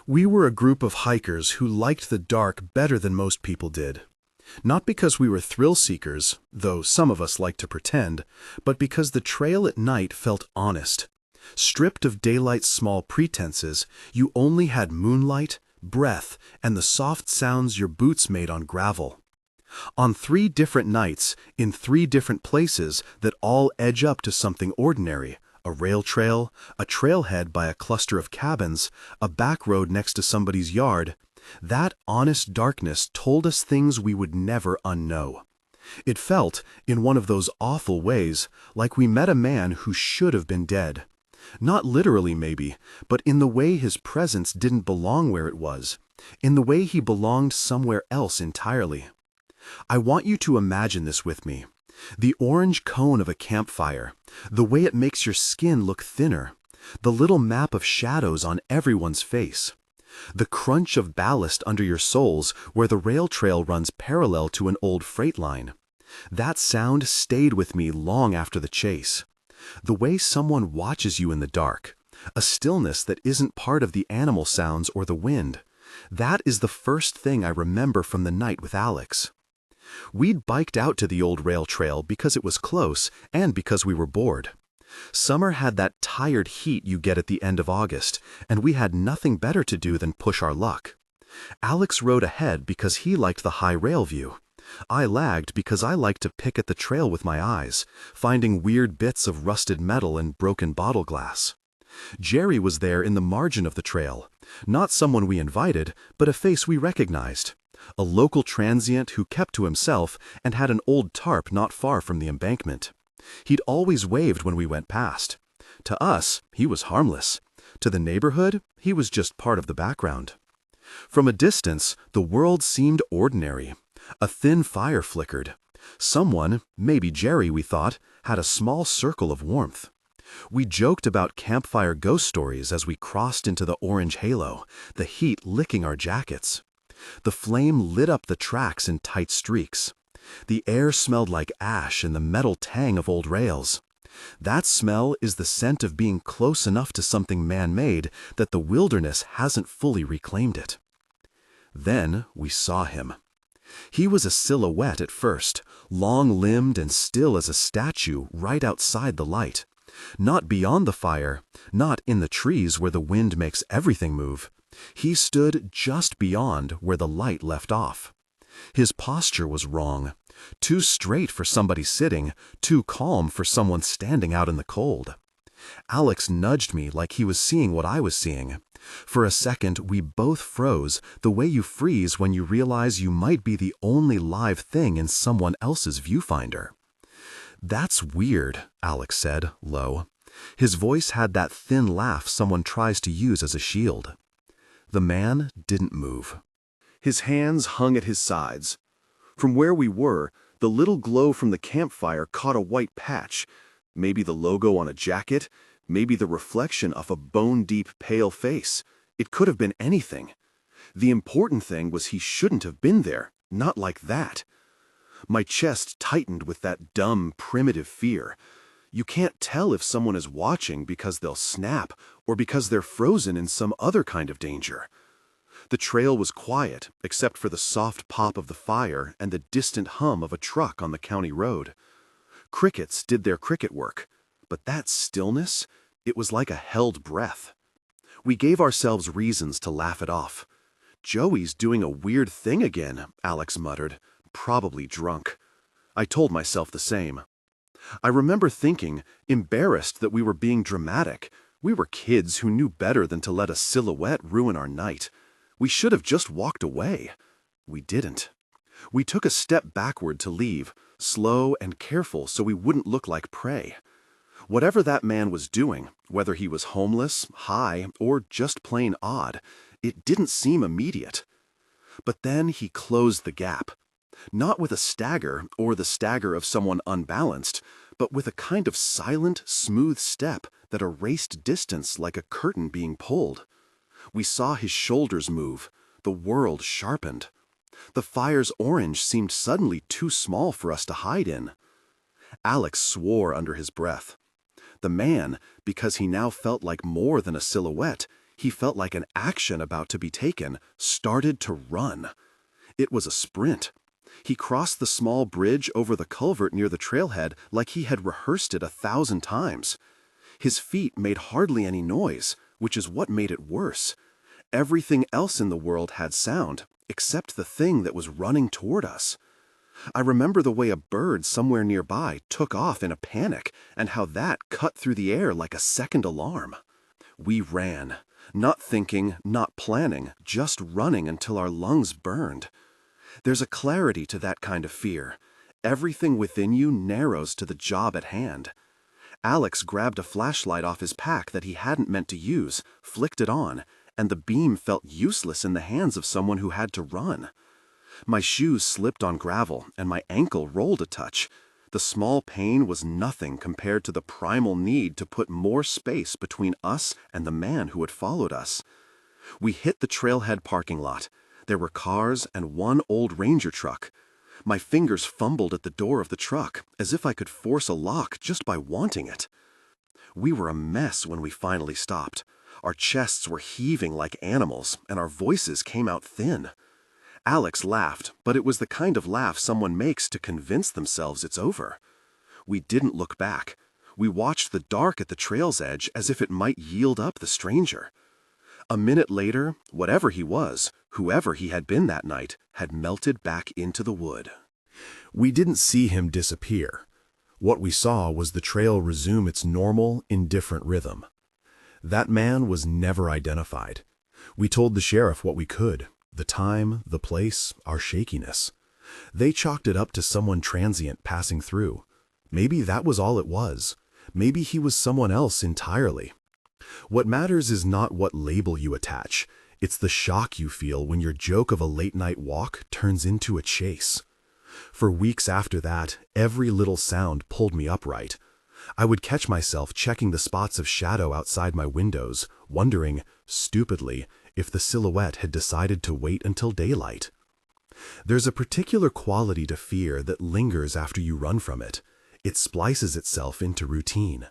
We were a group of hikers who liked the dark better than most people did. Not because we were thrill seekers, though some of us liked to pretend, but because the trail at night felt honest. Stripped of daylight's small pretenses, you only had moonlight, breath, and the soft sounds your boots made on gravel. On 3 different nights, in 3 different places that all edge up to something ordinary, a rail trail, a trailhead by a cluster of cabins, a back road next to somebody's yard, that honest darkness told us things we would never unknow. It felt, in one of those awful ways, like we met a man who should have been dead. Not literally, maybe, but in the way his presence didn't belong where it was, in the way he belonged somewhere else entirely. I want you to imagine this with me. The orange cone of a campfire, the way it makes your skin look thinner, the little map of shadows on everyone's face, the crunch of ballast under your soles where the rail trail runs parallel to an old freight line. That sound stayed with me long after the chase. The way someone watches you in the dark, a stillness that isn't part of the animal sounds or the wind. That is the first thing I remember from the night with Alex. We'd biked out to the old rail trail because it was close and because we were bored. Summer had that tired heat you get at the end of August, and we had nothing better to do than push our luck. Alex rode ahead because he liked the high rail view. I lagged because I liked to pick at the trail with my eyes, finding weird bits of rusted metal and broken bottle glass. Jerry was there in the margin of the trail, not someone we invited, but a face we recognized. A local transient who kept to himself and had an old tarp not far from the embankment. He'd always waved when we went past. To us, he was harmless. To the neighborhood, he was just part of the background. From a distance, the world seemed ordinary. A thin fire flickered. Someone, maybe Jerry, we thought, had a small circle of warmth. We joked about campfire ghost stories as we crossed into the orange halo, the heat licking our jackets. The flame lit up the tracks in tight streaks. The air smelled like ash and the metal tang of old rails. That smell is the scent of being close enough to something man-made that the wilderness hasn't fully reclaimed it. Then we saw him. He was a silhouette at first, long-limbed and still as a statue right outside the light. Not beyond the fire, not in the trees where the wind makes everything move. He stood just beyond where the light left off. His posture was wrong. Too straight for somebody sitting, too calm for someone standing out in the cold. Alex nudged me like he was seeing what I was seeing. For a second, we both froze, the way you freeze when you realize you might be the only live thing in someone else's viewfinder. "That's weird," Alex said, low. His voice had that thin laugh someone tries to use as a shield. The man didn't move. His hands hung at his sides. From where we were, the little glow from the campfire caught a white patch, maybe the logo on a jacket, maybe the reflection of a bone-deep pale face. It could have been anything. The important thing was he shouldn't have been there, not like that. My chest tightened with that dumb, primitive fear. You can't tell if someone is watching because they'll snap or because they're frozen in some other kind of danger. The trail was quiet, except for the soft pop of the fire and the distant hum of a truck on the county road. Crickets did their cricket work, but that stillness, it was like a held breath. We gave ourselves reasons to laugh it off. "Joey's doing a weird thing again," Alex muttered, probably drunk. I told myself the same. I remember thinking, embarrassed that we were being dramatic. We were kids who knew better than to let a silhouette ruin our night. We should have just walked away. We didn't. We took a step backward to leave, slow and careful so we wouldn't look like prey. Whatever that man was doing, whether he was homeless, high, or just plain odd, it didn't seem immediate. But then he closed the gap. Not with a stagger or the stagger of someone unbalanced, but with a kind of silent, smooth step that erased distance like a curtain being pulled. We saw his shoulders move. The world sharpened. The fire's orange seemed suddenly too small for us to hide in. Alex swore under his breath. The man, because he now felt like more than a silhouette, He felt like an action about to be taken, started to run. It was a sprint. He crossed the small bridge over the culvert near the trailhead like he had rehearsed it 1,000 times. His feet made hardly any noise, which is what made it worse. Everything else in the world had sound, except the thing that was running toward us. I remember the way a bird somewhere nearby took off in a panic, and how that cut through the air like a second alarm. We ran, not thinking, not planning, just running until our lungs burned. There's a clarity to that kind of fear. Everything within you narrows to the job at hand. Alex grabbed a flashlight off his pack that he hadn't meant to use, flicked it on, and the beam felt useless in the hands of someone who had to run. My shoes slipped on gravel, and my ankle rolled a touch. The small pain was nothing compared to the primal need to put more space between us and the man who had followed us. We hit the trailhead parking lot. There were cars and one old Ranger truck. My fingers fumbled at the door of the truck, as if I could force a lock just by wanting it. We were a mess when we finally stopped. Our chests were heaving like animals, and our voices came out thin. Alex laughed, but it was the kind of laugh someone makes to convince themselves it's over. We didn't look back. We watched the dark at the trail's edge as if it might yield up the stranger. A minute later, whatever he was, whoever he had been that night, had melted back into the wood. We didn't see him disappear. What we saw was the trail resume its normal, indifferent rhythm. That man was never identified. We told the sheriff what we could, the time, the place, our shakiness. They chalked it up to someone transient passing through. Maybe that was all it was. Maybe he was someone else entirely. What matters is not what label you attach. It's the shock you feel when your joke of a late-night walk turns into a chase. For weeks after that, every little sound pulled me upright. I would catch myself checking the spots of shadow outside my windows, wondering, stupidly, if the silhouette had decided to wait until daylight. There's a particular quality to fear that lingers after you run from it. It splices itself into routine.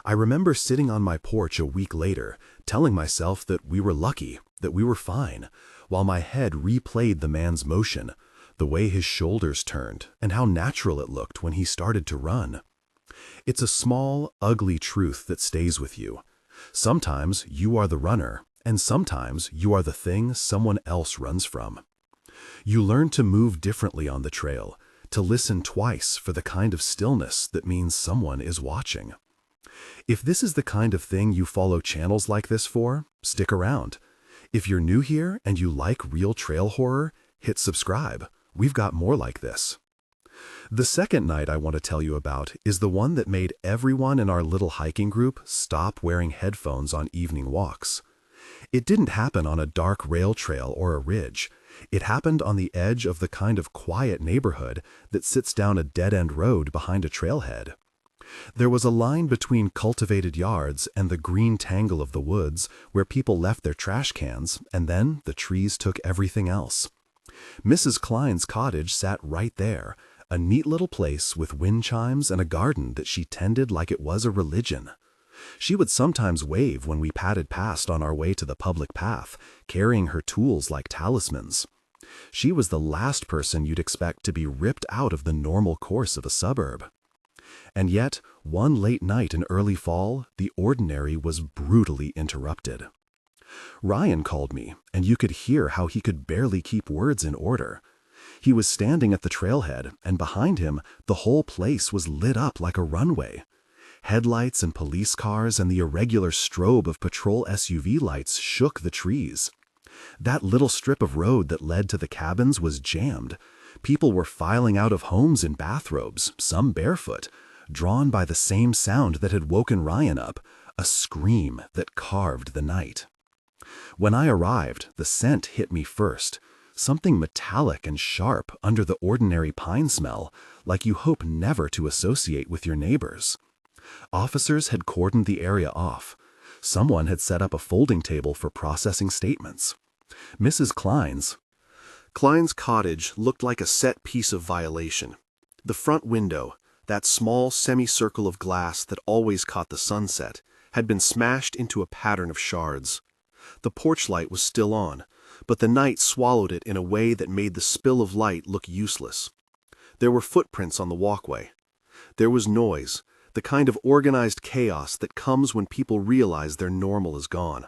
I remember sitting on my porch a week later, telling myself that we were lucky, that we were fine, while my head replayed the man's motion, the way his shoulders turned, and how natural it looked when he started to run. It's a small, ugly truth that stays with you. Sometimes you are the runner, and sometimes you are the thing someone else runs from. You learn to move differently on the trail, to listen twice for the kind of stillness that means someone is watching. If this is the kind of thing you follow channels like this for, stick around. If you're new here and you like real trail horror, hit subscribe. We've got more like this. The second night I want to tell you about is the one that made everyone in our little hiking group stop wearing headphones on evening walks. It didn't happen on a dark rail trail or a ridge. It happened on the edge of the kind of quiet neighborhood that sits down a dead-end road behind a trailhead. There was a line between cultivated yards and the green tangle of the woods where people left their trash cans, and then the trees took everything else. Mrs. Klein's cottage sat right there, a neat little place with wind chimes and a garden that she tended like it was a religion. She would sometimes wave when we padded past on our way to the public path, carrying her tools like talismans. She was the last person you'd expect to be ripped out of the normal course of a suburb. And yet, one late night in early fall, the ordinary was brutally interrupted. Ryan called me, and you could hear how he could barely keep words in order. He was standing at the trailhead, and behind him, the whole place was lit up like a runway. Headlights and police cars and the irregular strobe of patrol SUV lights shook the trees. That little strip of road that led to the cabins was jammed. People were filing out of homes in bathrobes, some barefoot, drawn by the same sound that had woken Ryan up, a scream that carved the night. When I arrived, the scent hit me first, something metallic and sharp under the ordinary pine smell, like you hope never to associate with your neighbors. Officers had cordoned the area off. Someone had set up a folding table for processing statements. Mrs. Klein's cottage looked like a set piece of violation. The front window, that small semicircle of glass that always caught the sunset, had been smashed into a pattern of shards. The porch light was still on, but the night swallowed it in a way that made the spill of light look useless. There were footprints on the walkway. There was noise, the kind of organized chaos that comes when people realize their normal is gone.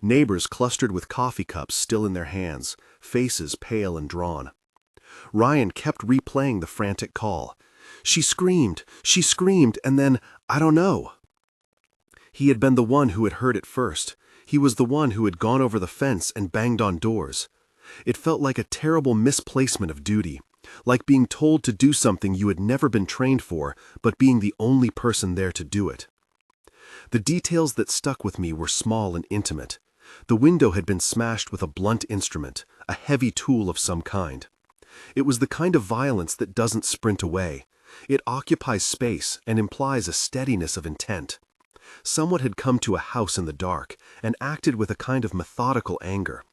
Neighbors clustered with coffee cups still in their hands, faces pale and drawn. Ryan kept replaying the frantic call. She screamed, and then, I don't know. He had been the one who had heard it first. He was the one who had gone over the fence and banged on doors. It felt like a terrible misplacement of duty, like being told to do something you had never been trained for, but being the only person there to do it. The details that stuck with me were small and intimate. The window had been smashed with a blunt instrument, a heavy tool of some kind. It was the kind of violence that doesn't sprint away. It occupies space and implies a steadiness of intent. Someone had come to a house in the dark and acted with a kind of methodical anger.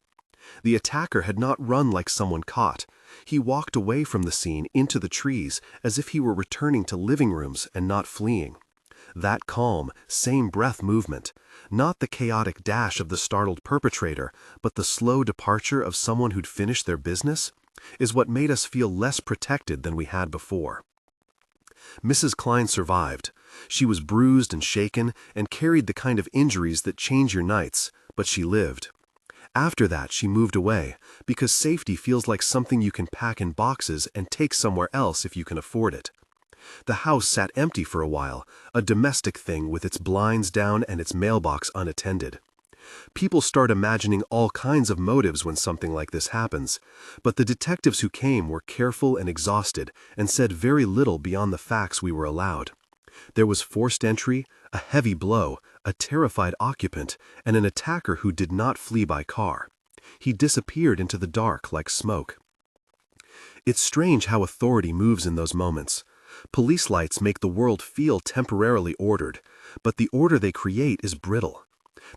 The attacker had not run like someone caught. He walked away from the scene into the trees as if he were returning to living rooms and not fleeing. That calm, same-breath movement, not the chaotic dash of the startled perpetrator, but the slow departure of someone who'd finished their business, is what made us feel less protected than we had before. Mrs. Klein survived. She was bruised and shaken and carried the kind of injuries that change your nights, but she lived. After that, she moved away, because safety feels like something you can pack in boxes and take somewhere else if you can afford it. The house sat empty for a while, a domestic thing with its blinds down and its mailbox unattended. People start imagining all kinds of motives when something like this happens, but the detectives who came were careful and exhausted and said very little beyond the facts we were allowed. There was forced entry, a heavy blow, a terrified occupant, and an attacker who did not flee by car. He disappeared into the dark like smoke. It's strange how authority moves in those moments. Police lights make the world feel temporarily ordered, but the order they create is brittle.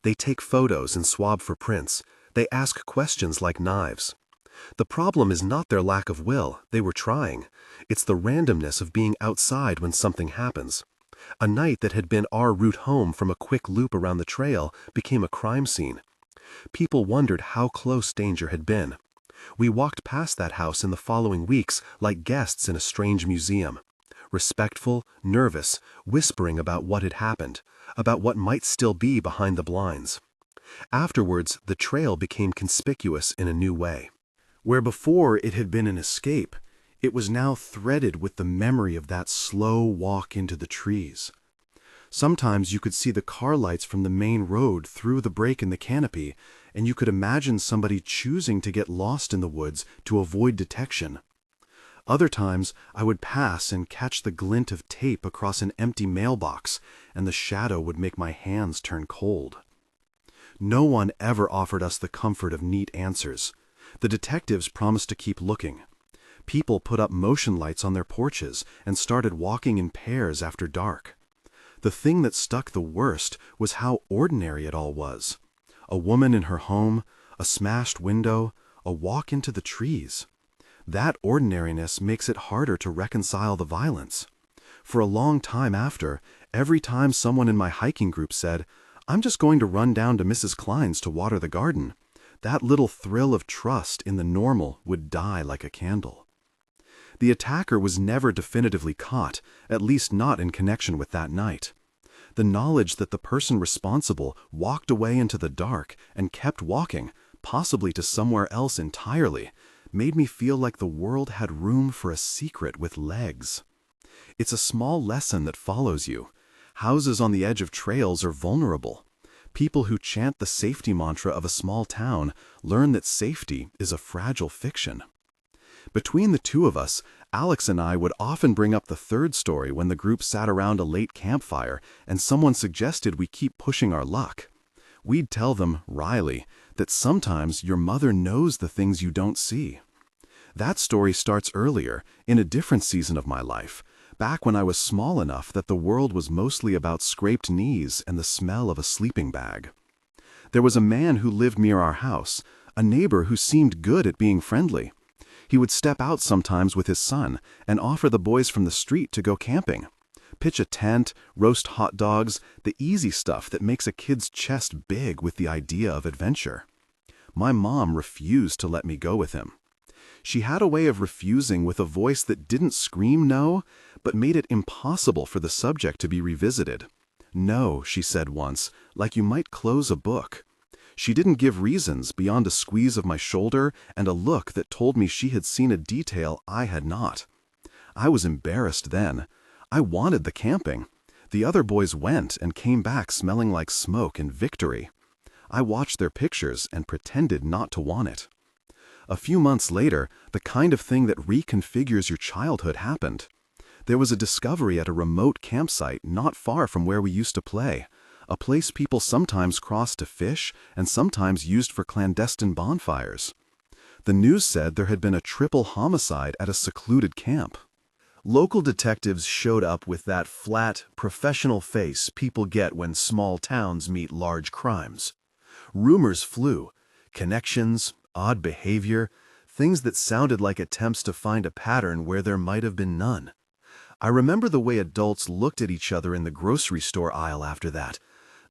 They take photos and swab for prints. They ask questions like knives. The problem is not their lack of will, they were trying. It's the randomness of being outside when something happens. A night that had been our route home from a quick loop around the trail became a crime scene. People wondered how close danger had been. We walked past that house in the following weeks like guests in a strange museum. Respectful, nervous, whispering about what had happened, about what might still be behind the blinds. Afterwards, the trail became conspicuous in a new way. Where before it had been an escape, it was now threaded with the memory of that slow walk into the trees. Sometimes you could see the car lights from the main road through the break in the canopy, and you could imagine somebody choosing to get lost in the woods to avoid detection. Other times, I would pass and catch the glint of tape across an empty mailbox, and the shadow would make my hands turn cold. No one ever offered us the comfort of neat answers. The detectives promised to keep looking. People put up motion lights on their porches and started walking in pairs after dark. The thing that stuck the worst was how ordinary it all was. A woman in her home, a smashed window, a walk into the trees. That ordinariness makes it harder to reconcile the violence. For a long time after, every time someone in my hiking group said, "I'm just going to run down to Mrs. Klein's to water the garden," that little thrill of trust in the normal would die like a candle. The attacker was never definitively caught, at least not in connection with that night. The knowledge that the person responsible walked away into the dark and kept walking, possibly to somewhere else entirely, made me feel like the world had room for a secret with legs. It's a small lesson that follows you. Houses on the edge of trails are vulnerable. People who chant the safety mantra of a small town learn that safety is a fragile fiction. Between the two of us, Alex and I would often bring up the third story when the group sat around a late campfire and someone suggested we keep pushing our luck. We'd tell them, wryly, that sometimes your mother knows the things you don't see. That story starts earlier, in a different season of my life, back when I was small enough that the world was mostly about scraped knees and the smell of a sleeping bag. There was a man who lived near our house, a neighbor who seemed good at being friendly. He would step out sometimes with his son and offer the boys from the street to go camping. Pitch a tent, roast hot dogs, the easy stuff that makes a kid's chest big with the idea of adventure. My mom refused to let me go with him. She had a way of refusing with a voice that didn't scream no, but made it impossible for the subject to be revisited. No, she said once, like you might close a book. She didn't give reasons beyond a squeeze of my shoulder and a look that told me she had seen a detail I had not. I was embarrassed then. I wanted the camping. The other boys went and came back smelling like smoke and victory. I watched their pictures and pretended not to want it. A few months later, the kind of thing that reconfigures your childhood happened. There was a discovery at a remote campsite not far from where we used to play, a place people sometimes crossed to fish and sometimes used for clandestine bonfires. The news said there had been a triple homicide at a secluded camp. Local detectives showed up with that flat, professional face people get when small towns meet large crimes. Rumors flew, connections, odd behavior, things that sounded like attempts to find a pattern where there might have been none. I remember the way adults looked at each other in the grocery store aisle after that,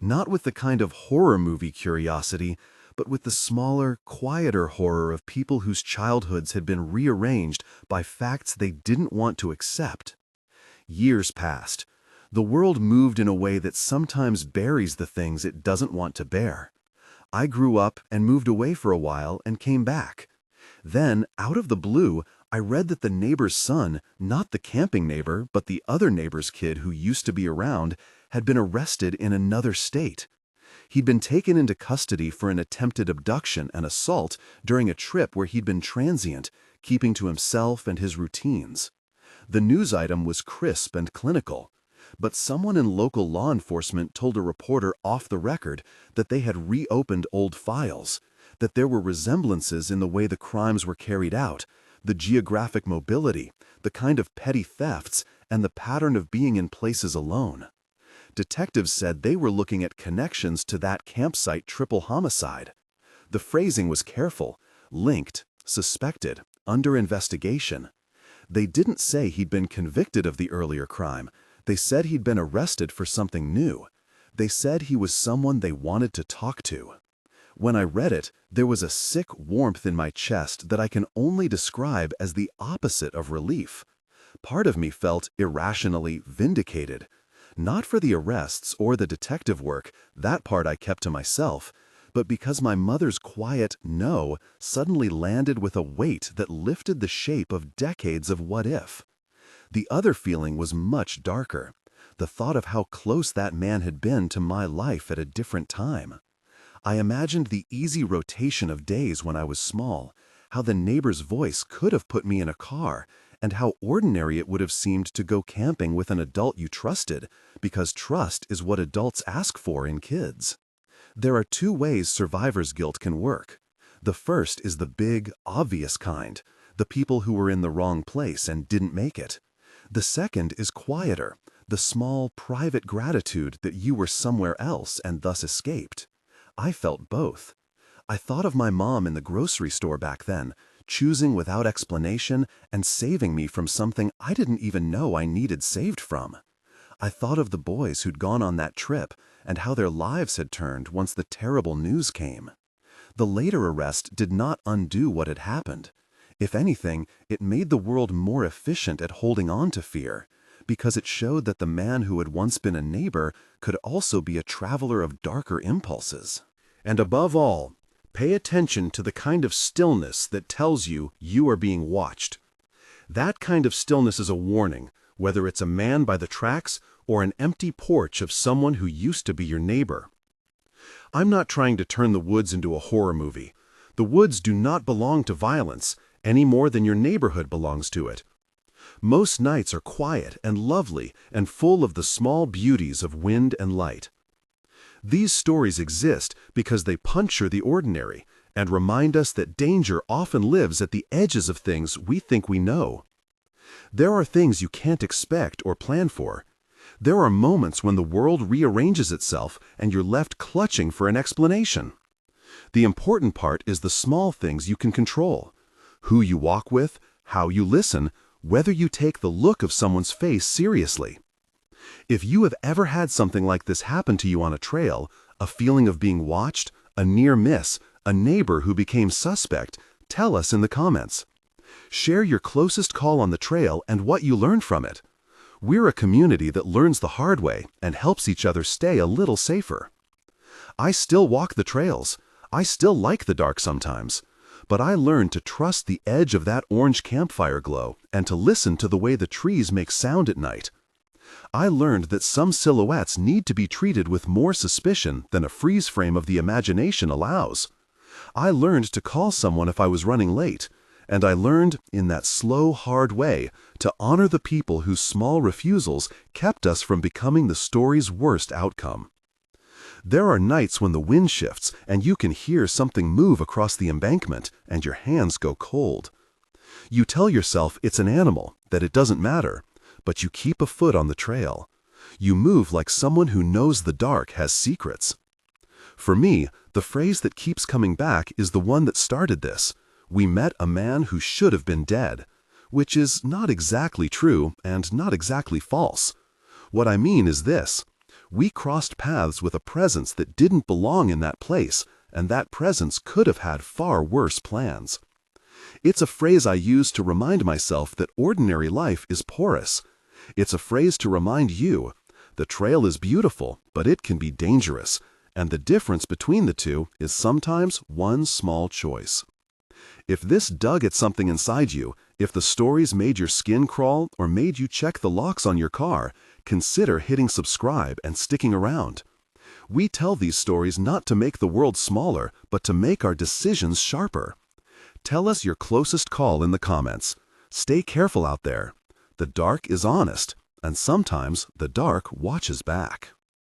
not with the kind of horror movie curiosity, but with the smaller, quieter horror of people whose childhoods had been rearranged by facts they didn't want to accept. Years passed. The world moved in a way that sometimes buries the things it doesn't want to bear. I grew up and moved away for a while and came back. Then, out of the blue, I read that the neighbor's son, not the camping neighbor, but the other neighbor's kid who used to be around, had been arrested in another state. He'd been taken into custody for an attempted abduction and assault during a trip where he'd been transient, keeping to himself and his routines. The news item was crisp and clinical, but someone in local law enforcement told a reporter off the record that they had reopened old files, that there were resemblances in the way the crimes were carried out, the geographic mobility, the kind of petty thefts, and the pattern of being in places alone. Detectives said they were looking at connections to that campsite triple homicide. The phrasing was careful, linked, suspected, under investigation. They didn't say he'd been convicted of the earlier crime. They said he'd been arrested for something new. They said he was someone they wanted to talk to. When I read it, there was a sick warmth in my chest that I can only describe as the opposite of relief. Part of me felt irrationally vindicated. Not for the arrests or the detective work, that part I kept to myself, but because my mother's quiet no suddenly landed with a weight that lifted the shape of decades of what if. The other feeling was much darker, the thought of how close that man had been to my life at a different time. I imagined the easy rotation of days when I was small, how the neighbor's voice could have put me in a car, and how ordinary it would have seemed to go camping with an adult you trusted, because trust is what adults ask for in kids. There are two ways survivor's guilt can work. The first is the big, obvious kind, the people who were in the wrong place and didn't make it. The second is quieter, the small, private gratitude that you were somewhere else and thus escaped. I felt both. I thought of my mom in the grocery store back then, choosing without explanation and saving me from something I didn't even know I needed saved from. I thought of the boys who'd gone on that trip and how their lives had turned once the terrible news came. The later arrest did not undo what had happened. If anything, it made the world more efficient at holding on to fear, because it showed that the man who had once been a neighbor could also be a traveler of darker impulses. And above all, pay attention to the kind of stillness that tells you you are being watched. That kind of stillness is a warning, whether it's a man by the tracks or an empty porch of someone who used to be your neighbor. I'm not trying to turn the woods into a horror movie. The woods do not belong to violence, any more than your neighborhood belongs to it. Most nights are quiet and lovely and full of the small beauties of wind and light. These stories exist because they puncture the ordinary and remind us that danger often lives at the edges of things we think we know. There are things you can't expect or plan for. There are moments when the world rearranges itself and you're left clutching for an explanation. The important part is the small things you can control: who you walk with, how you listen, whether you take the look of someone's face seriously. If you have ever had something like this happen to you on a trail, a feeling of being watched, a near miss, a neighbor who became suspect, tell us in the comments. Share your closest call on the trail and what you learned from it. We're a community that learns the hard way and helps each other stay a little safer. I still walk the trails. I still like the dark sometimes. But I learned to trust the edge of that orange campfire glow and to listen to the way the trees make sound at night. I learned that some silhouettes need to be treated with more suspicion than a freeze frame of the imagination allows. I learned to call someone if I was running late, and I learned, in that slow, hard way, to honor the people whose small refusals kept us from becoming the story's worst outcome. There are nights when the wind shifts and you can hear something move across the embankment and your hands go cold. You tell yourself it's an animal, that it doesn't matter, but you keep a foot on the trail. You move like someone who knows the dark has secrets. For me, the phrase that keeps coming back is the one that started this. We met a man who should have been dead, which is not exactly true and not exactly false. What I mean is this. We crossed paths with a presence that didn't belong in that place, and that presence could have had far worse plans. It's a phrase I use to remind myself that ordinary life is porous. It's a phrase to remind you, the trail is beautiful, but it can be dangerous, and the difference between the two is sometimes one small choice. If this dug at something inside you, if the stories made your skin crawl or made you check the locks on your car, consider hitting subscribe and sticking around. We tell these stories not to make the world smaller, but to make our decisions sharper. Tell us your closest call in the comments. Stay careful out there. The dark is honest, and sometimes the dark watches back.